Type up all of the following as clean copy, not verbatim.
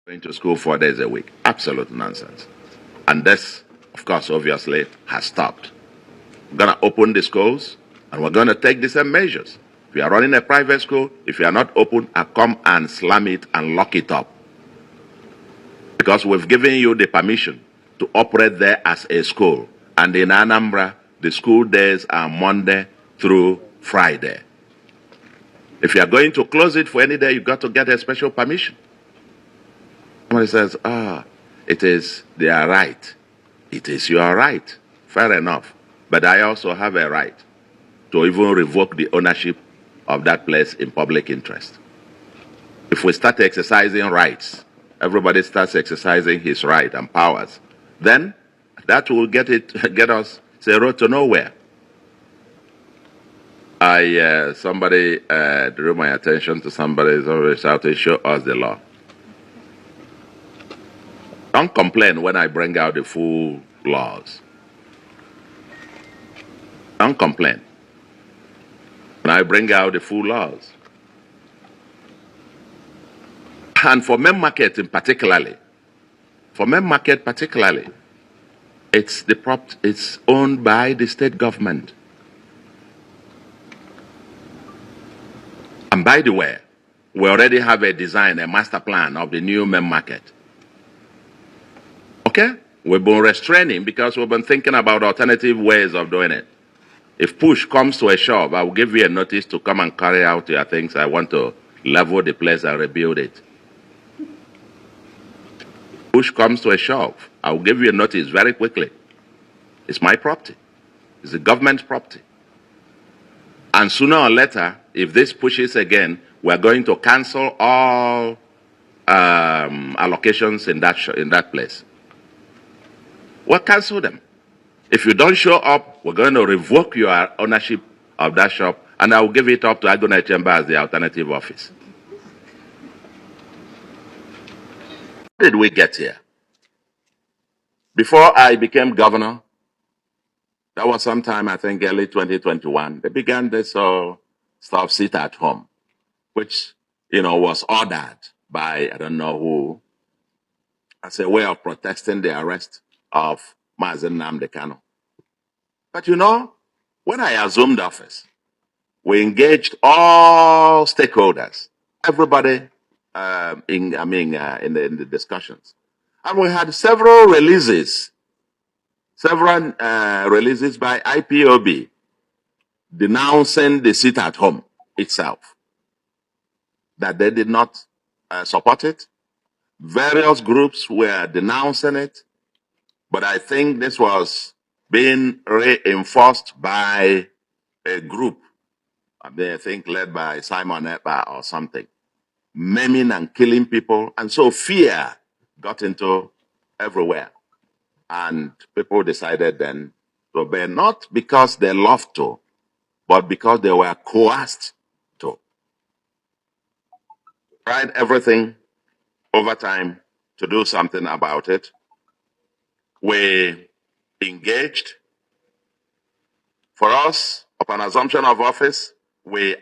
going to school 4 days a week. Absolute nonsense. And this, of course, obviously has stopped. We're going to open the schools and we're going to take the same measures. If you are running a private school, if you are not open, I come and slam it and lock it up. Because we've given you the permission to operate there as a school. And in Anambra, the school days are Monday through Friday. If you are going to close it for any day, you've got to get a special permission. Somebody says, it is their right. It is your right. Fair enough. But I also have a right to even revoke the ownership of that place in public interest. If we start exercising rights, everybody starts exercising his right and powers, then that will get us a road to nowhere. Somebody drew my attention to somebody who's shouting, show us the law. Don't complain when I bring out the full laws. Don't complain when I bring out the full laws. And for Main Market particularly, it's owned by the state government. And by the way, we already have a design, a master plan of the new Main Market. Okay? We've been restraining because we've been thinking about alternative ways of doing it. If push comes to a shove, I will give you a notice to come and carry out your things. I want to level the place and rebuild it. Push comes to a shove, I will give you a notice very quickly. It's my property. It's the government's property. And sooner or later, if this pushes again, we're going to cancel all allocations in that place. We'll cancel them. If you don't show up, we're going to revoke your ownership of that shop, and I will give it up to Onitcha Main as the alternative office. How did we get here? Before I became governor, that was sometime, I think, early 2021, they began this stuff, sit at home, which, was ordered by, I don't know who, as a way of protesting the arrest of Mazen Nnamdi Kanu. But when I assumed office, we engaged all stakeholders, everybody in the discussions. And we had several releases by IPOB denouncing the sit at home itself, that they did not support it. Various groups were denouncing it, but I think this was being reinforced by a group, I think led by Simon Ekpa or something, maiming and killing people. And so fear got into everywhere. And people decided then to obey, not because they loved to, but because they were coerced to. Tried everything over time to do something about it. We engaged. For us, upon assumption of office,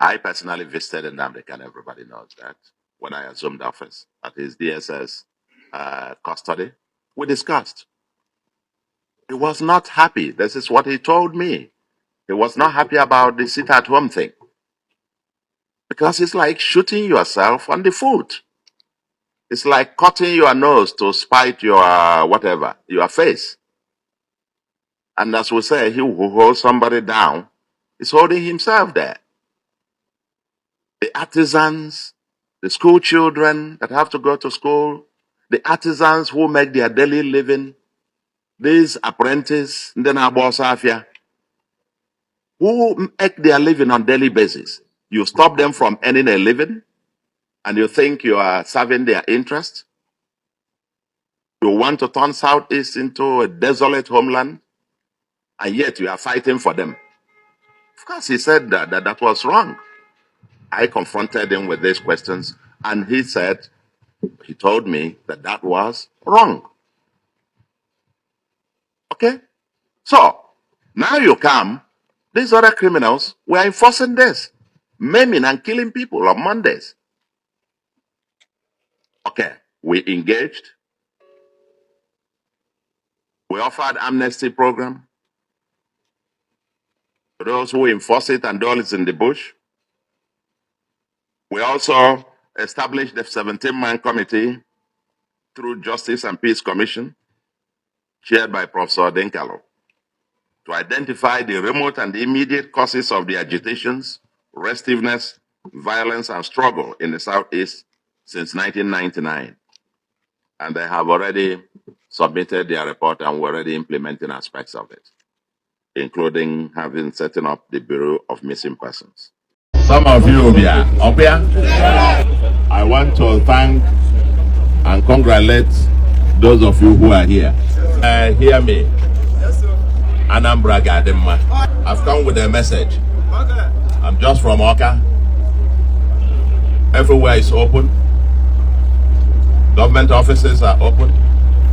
I personally visited Nnamdi Kanu, everybody knows that, when I assumed office at his DSS custody. We discussed. He was not happy. This is what he told me. He was not happy about the sit-at-home thing. Because it's like shooting yourself on the foot. It's like cutting your nose to spite your your face. And as we say, he who holds somebody down is holding himself there. The artisans, the school children that have to go to school, the artisans who make their daily living, these apprentices, who make their living on daily basis. You stop them from earning a living, and you think you are serving their interest. You want to turn Southeast into a desolate homeland, and yet you are fighting for them. Of course, he said that was wrong. I confronted him with these questions, and he told me that was wrong. Okay? So, now you come, these other criminals were enforcing this, maiming and killing people on Mondays. Okay, We engaged. We offered amnesty program to those who enforce it and those in the bush. We also established the 17-man committee through Justice and Peace Commission, chaired by Professor Denkalo, to identify the remote and immediate causes of the agitations, restiveness, violence, and struggle in the Southeast since 1999. And they have already submitted their report, and we're already implementing aspects of it, including setting up the Bureau of Missing Persons. Some of you will be up here. I want to thank and congratulate those of you who are here. Hear me. Yes, sir. Anambra Gademma. I've come with a message. Okay. I'm just from Oka. Everywhere is open. Government offices are open.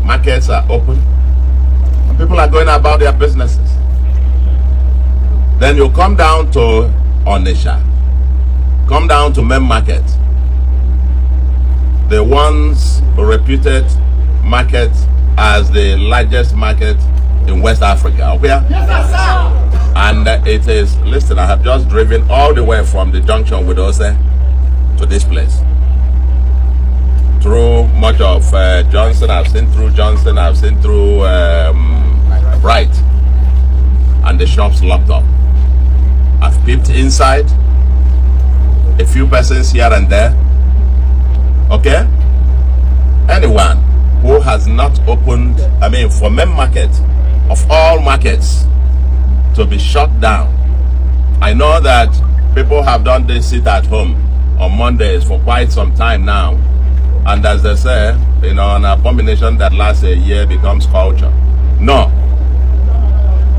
Markets are open. And people are going about their businesses. Then you come down to Onitcha. Come down to Main Market. The once reputed market as the largest market in West Africa. Okay? Yes, sir. And it is, listen, I have just driven all the way from the junction with Ose to this place. Through much of Johnson, I've seen through Johnson, I've seen through Bright, and the shops locked up. I've peeped inside, a few persons here and there. Okay? Anyone who has not opened, for Main Market, of all markets, to be shut down. I know that people have done this sit at home on Mondays for quite some time now. And as they say, an abomination that lasts a year becomes culture. No.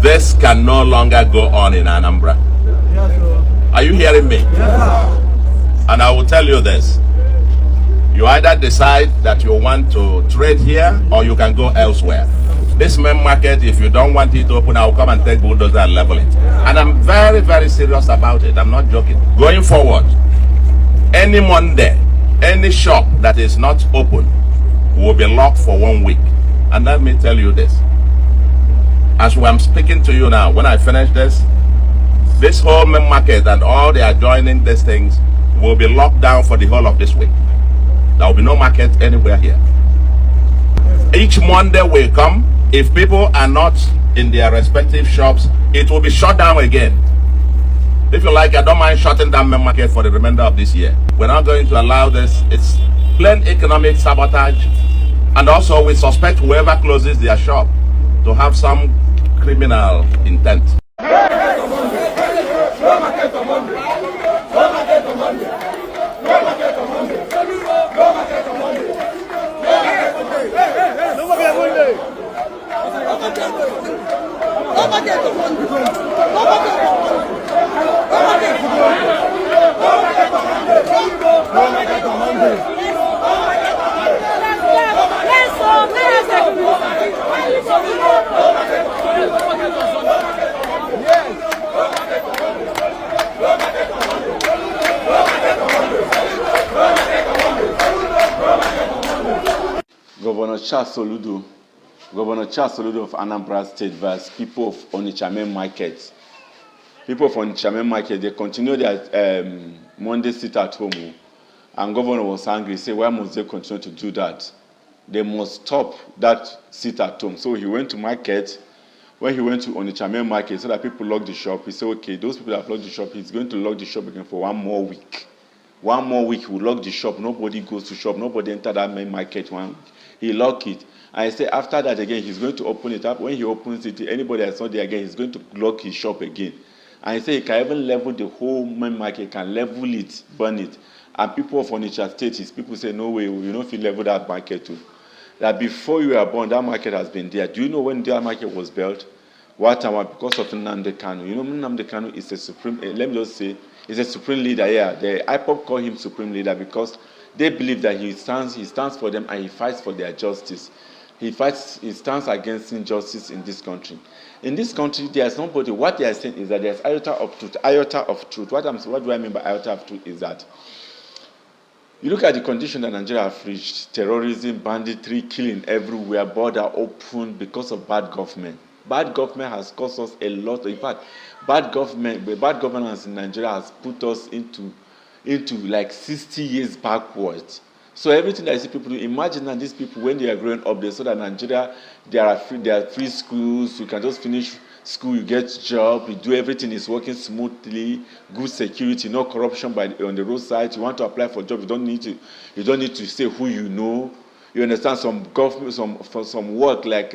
This can no longer go on in Anambra. Yes, are you hearing me? Yes. And I will tell you this. You either decide that you want to trade here or you can go elsewhere. This Main Market, if you don't want it to open, I'll come and take bulldozer and level it. And I'm very, very serious about it. I'm not joking. Going forward, any Monday, any shop that is not open will be locked for 1 week. And let me tell you this. As I'm speaking to you now, when I finish this whole Main Market and all the adjoining these things will be locked down for the whole of this week. There will be no market anywhere here. Each Monday will come. If people are not in their respective shops, it will be shut down again. If you like, I don't mind shutting down Main Market for the remainder of this year. We're not going to allow this. It's plain economic sabotage. And also we suspect whoever closes their shop to have some criminal intent. Governor Soludo of Anambra State versus people of Onitcha Main Market. People of Onitcha Main Market, they continue their Monday sit at home. And Governor was angry, say, why must they continue to do that? They must stop that sit at home. So he went to market. When he went to Onitcha Main Market, so that people lock the shop, he said, okay, those people that have locked the shop, he's going to lock the shop again for 1 more week. 1 more week, he will lock the shop. Nobody goes to shop. Nobody enter that Main Market 1 week. He locked it. I say after that again, he's going to open it up. When he opens it, anybody that's not there again, he's going to lock his shop again. And I say he can even level the whole Main Market, can level it, burn it. And people of Onitsha State, people say, no way, we don't feel level that market too. That before you were born, that market has been there. Do you know when that market was built? What time? Because of Nnamdi Kanu. You know, Nnamdi Kanu is a supreme, let me just say, is a supreme leader. Yeah, the IPOP call him supreme leader because they believe that he stands for them and he fights for their justice. He stands against injustice in this country. In this country, there's nobody. What they are saying is that there's iota of truth. Iota of truth. What do I mean by iota of truth is that You look at the condition that Nigeria has reached: terrorism, banditry, killing everywhere, border open because of bad government. Bad government has cost us a lot. In fact, bad governance in Nigeria has put us into like 60 years backwards. So everything that I see people do, imagine that these people, when they are growing up, they saw that Nigeria, there are free schools, you can just finish school, you get job, you do everything is working smoothly, good security, no corruption on the roadside. You want to apply for a job, you don't need to say who you know. You understand? Some government, some work like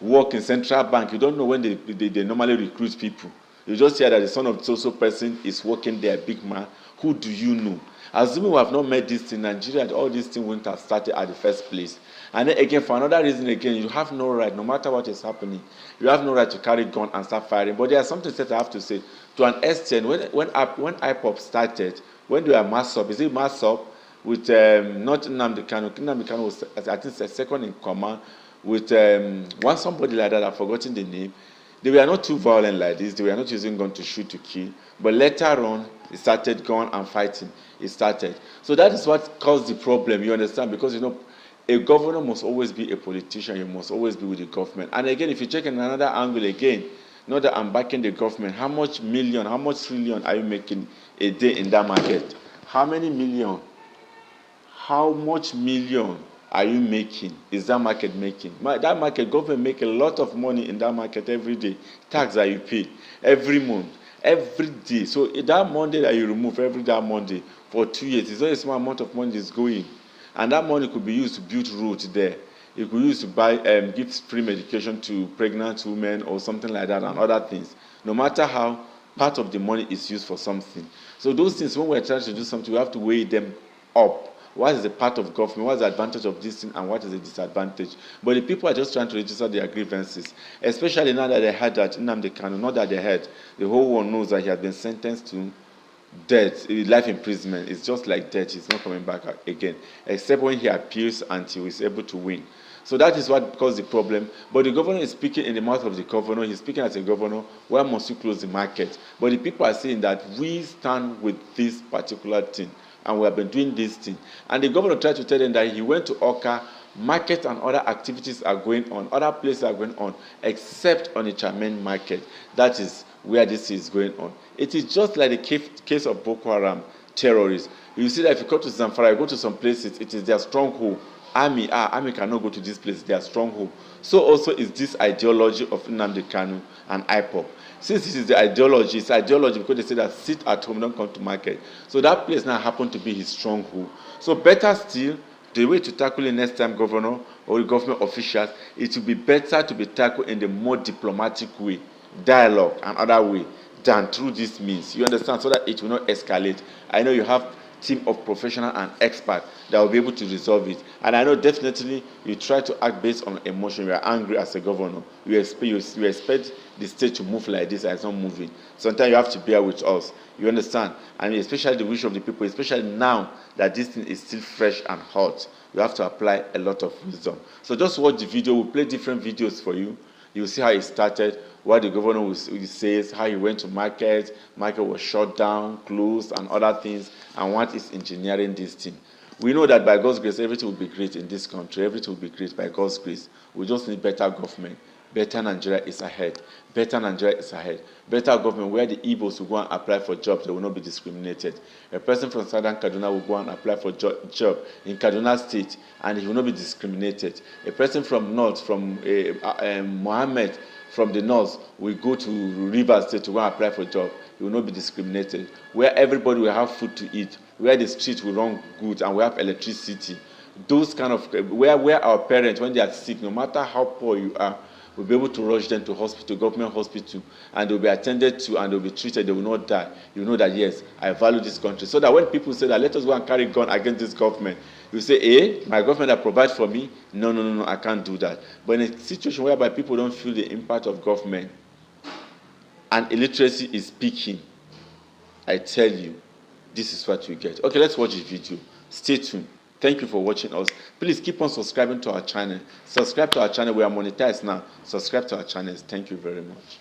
work in central bank, you don't know when they normally recruit people. You just hear that the son of so person is working there, big man. Who do you know? Assuming we have not met this in Nigeria, all these things wouldn't have started at the first place. And then again, for another reason, again, you have no right, no matter what is happening, you have no right to carry gun and start firing. But there's something that I have to say. To an extent, when IPOP started, when they were mass up, is it mass up with not Nnamdi Kanu? Nnamdi Kanu was, I think, second in command with somebody like that. I've forgotten the name. They were not too violent like this. They were not using gun to shoot, to kill. But later on, it started gun and fighting. It started. So that is what caused the problem, you understand? Because, a governor must always be a politician. You must always be with the government. And again, if you check in another angle again, not that I'm backing the government, how much trillion are you making a day in that market? How many million? How much million are you making? Is that market making? That market, government make a lot of money in that market every day. Tax that you pay every month, every day. So that Monday that you remove that Monday for 2 years, it's not a small amount of money is going. And that money could be used to build roads there. It could be used to buy, give free medication to pregnant women or something like that and other things. No matter how, part of the money is used for something. So those things, when we're trying to do something, we have to weigh them up. What is the part of government? What is the advantage of this thing and what is the disadvantage? But the people are just trying to register their grievances, especially now that they heard that Nnamdi Kanu, not that they heard, the whole world knows that he has been sentenced to death, life imprisonment. It's just like death. He's not coming back again, except when he appeals until he's able to win. So that is what caused the problem. But the governor is speaking in the mouth of the governor. He's speaking as a governor. Why must you close the market? But the people are saying that we stand with this particular thing, and we have been doing this thing. And the governor tried to tell them that he went to Oka, market and other activities are going on, other places are going on, except Onitcha Main Market. That is where this is going on. It is just like the case of Boko Haram terrorists. You see that if you go to Zamfara, you go to some places, it is their stronghold. Army cannot go to this place, their stronghold. So also is this ideology of Nnamdi Kanu and IPOP. Since this is the ideology, it's ideology because they say that sit at home, don't come to market. So that place now happened to be his stronghold. So better still, the way to tackle it next time, governor or the government officials, it will be better to be tackled in the more diplomatic way, dialogue and other way, than through this means. You understand? So that it will not escalate. I know you have team of professional and experts that will be able to resolve it. And I know definitely you try to act based on emotion. You are angry as a governor. You expect the state to move like this, and it's not moving. Sometimes you have to bear with us. You understand? And especially the wish of the people, especially now that this thing is still fresh and hot, you have to apply a lot of wisdom. So just watch the video. We'll play different videos for you. You'll see how it started, what the governor says, how he went to market was shut down, closed, and other things, and what is engineering this thing. We know that by God's grace, everything will be great in this country. Everything will be great by God's grace. We just need better government. Better Nigeria is ahead. Better Nigeria is ahead. Better government where the Igbos will go and apply for jobs. They will not be discriminated. A person from Southern Kaduna will go and apply for job in Kaduna State, and he will not be discriminated. A person from North, from Mohammed from the North, will go to Rivers State to go and apply for a job. He will not be discriminated. Where everybody will have food to eat, where the streets will run good, and we have electricity. Those kind of, where our parents, when they are sick, no matter how poor you are, we'll be able to rush them to hospital, government hospital, and they'll be attended to and they'll be treated. They will not die. You know that, yes, I value this country. So that when people say that, let us go and carry gun against this government, you say, my government that provides for me? No, I can't do that. But in a situation whereby people don't feel the impact of government and illiteracy is peaking, I tell you, this is what you get. Okay, let's watch the video. Stay tuned. Thank you for watching us. Please keep on subscribing to our channel. Subscribe to our channel. We are monetized now. Subscribe to our channels. Thank you very much.